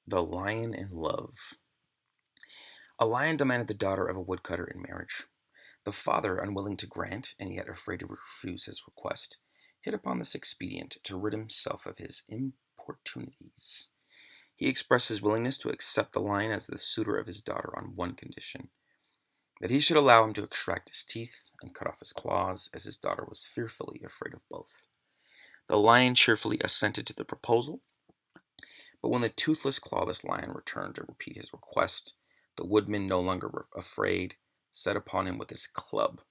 The Lion in Love. A lion demanded the daughter of a woodcutter in marriage. The father, unwilling to grant, and yet afraid to refuse his request, hit upon this expedient to rid himself of his importunities. He expressed his willingness to accept the lion as the suitor of his daughter on one condition, that he should allow him to extract his teeth and cut off his claws, as his daughter was fearfully afraid of both. The lion cheerfully assented to the proposal, but when the toothless, clawless lion returned to repeat his request, the woodman, no longer afraid, set upon him with his club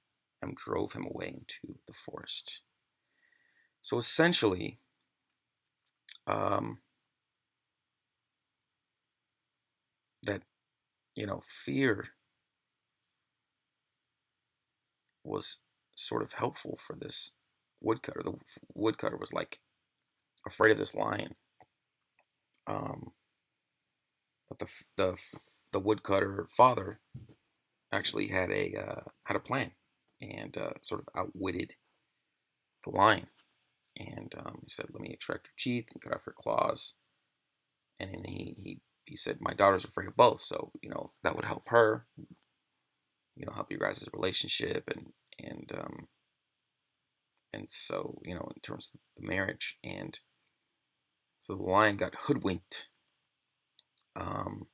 and drove him away into the forest. So essentially, um, that fear was sort of helpful for this woodcutter. The woodcutter was like afraid of this lion, um, but the woodcutter father actually had a plan and sort of outwitted the lion. And he said, "Let me extract your teeth and cut off your claws." And then he said, "My daughter's afraid of both, so that would help her, help you guys' relationship and so in terms of the marriage." And so the lion got hoodwinked, um,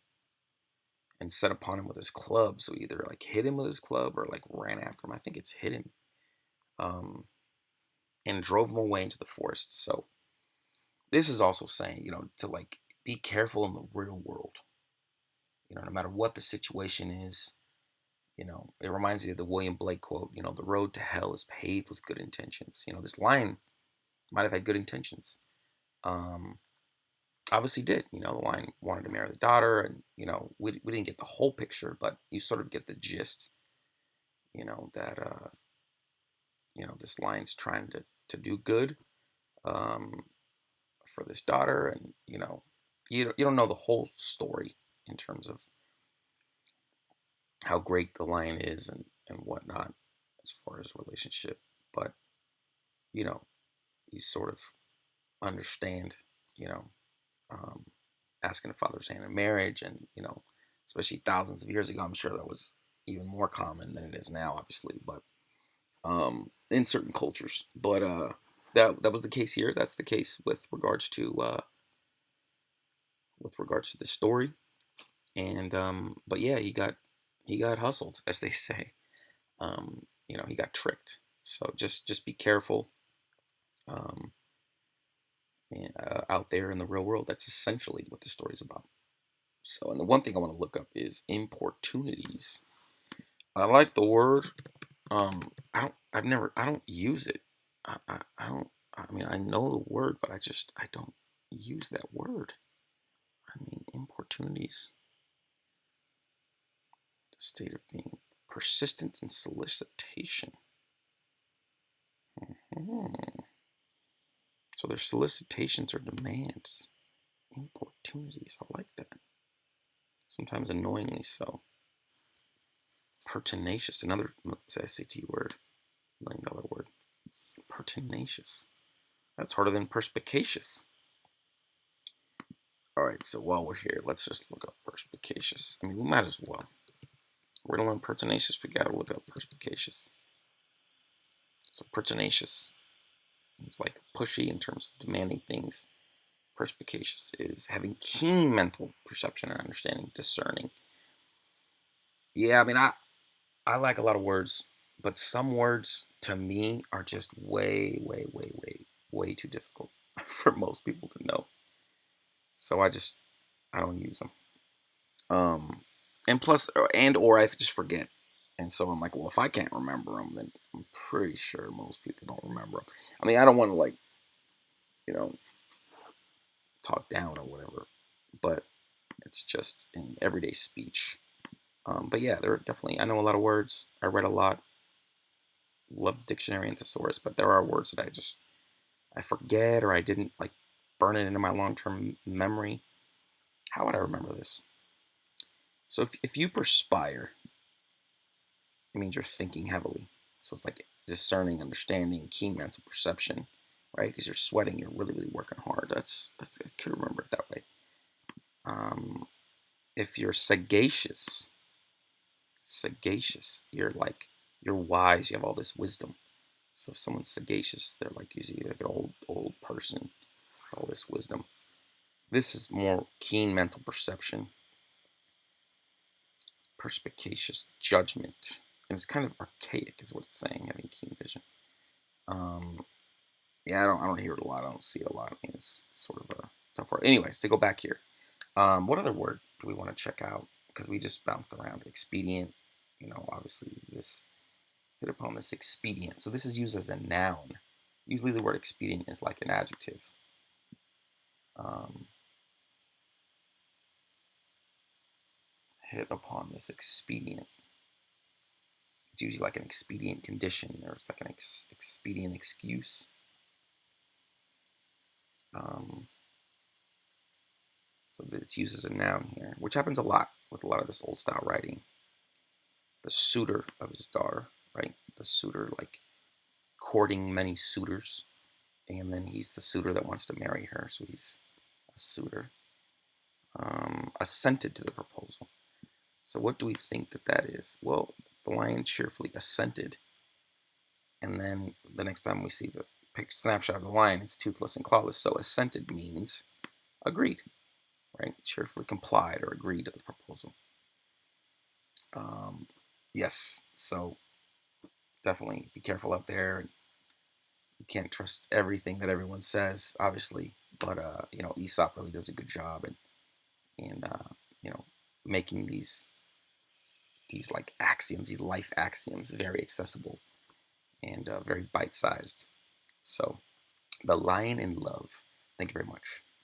and set upon him with his club. So either like hit him with his club or like ran after him. I think it's hit him, um, and drove him away into the forest. So this is also saying, to like be careful in the real world. No matter what the situation is, it reminds me of the William Blake quote, the road to hell is paved with good intentions. This lion might have had good intentions. Um, Obviously did. The lion wanted to marry the daughter, and, we didn't get the whole picture, but you sort of get the gist, that, this lion's trying to do good, um, for this daughter. And, you don't know the whole story in terms of how great the lion is and whatnot as far as relationship. But, you know, you sort of understand, you know, um, asking a father's hand in marriage. And, especially thousands of years ago, I'm sure that was even more common than it is now, obviously, but in certain cultures. But that was the case here. That's the case with regards to the story. And but yeah, he got hustled, as they say. He got tricked. So just be careful, um, out there in the real world. That's essentially what the story's about. So, and the one thing I want to look up is importunities. I like the word. I don't use it. I don't. I mean, I know the word, but I don't use that word. I mean, importunities. The state of being, persistence and solicitation. Mhm. So there's solicitations or demands. Importunities. I like that. Sometimes annoyingly so. Pertinacious. Another SAT word. $1 million word. Pertinacious. That's harder than perspicacious. All right, so while we're here, let's just look up perspicacious. I mean, we might as well. We're going to learn pertinacious. We got to look up perspicacious. So pertinacious is like pushy in terms of demanding things. Perspicacious is having keen mental perception and understanding, discerning. Yeah, I mean, I like a lot of words, but some words to me are just way, way, way, way, way too difficult for most people to know. So I don't use them. And plus, or I just forget. And so I'm like, well, if I can't remember them, then I'm pretty sure most people don't remember them. I mean, I don't want to like, you know, talk down or whatever, but it's just in everyday speech. But yeah, there are definitely, I know a lot of words. I read a lot, love dictionary and thesaurus, but there are words that I forget, or I didn't like burn it into my long-term memory. How would I remember this? So if you perspire, it means you're thinking heavily. So it's like discerning, understanding, keen mental perception, right? Because you're sweating, you're really, really working hard. I could remember it that way. if you're sagacious, you're wise, you have all this wisdom. So if someone's sagacious, they're like usually like an old person, all this wisdom. This is more keen mental perception, perspicacious judgment, and it's kind of archaic, is what it's saying. Having keen vision. Yeah, I don't hear it a lot. I don't see it a lot. I mean, it's sort of a tough word. Anyways, to go back here, what other word do we want to check out? Because we just bounced around. Expedient, obviously this hit upon this expedient. So this is used as a noun. Usually the word expedient is like an adjective. Hit upon this expedient. It's usually like an expedient condition, or it's like an expedient excuse. So that it's used as a noun here, which happens a lot with a lot of this old style writing. The suitor of his daughter, right? The suitor, like courting many suitors, and then he's the suitor that wants to marry her, so he's a suitor. Assented to the proposal. So what do we think that is? Well, the lion cheerfully assented, and then the next time we see the snapshot of the lion, it's toothless and clawless. So assented means agreed, right? Cheerfully complied or agreed to the proposal. Yes, so definitely be careful out there. You can't trust everything that everyone says, obviously, but Aesop really does a good job and making these like axioms, these life axioms, very accessible and very bite-sized. So, The Lion in Love. Thank you very much.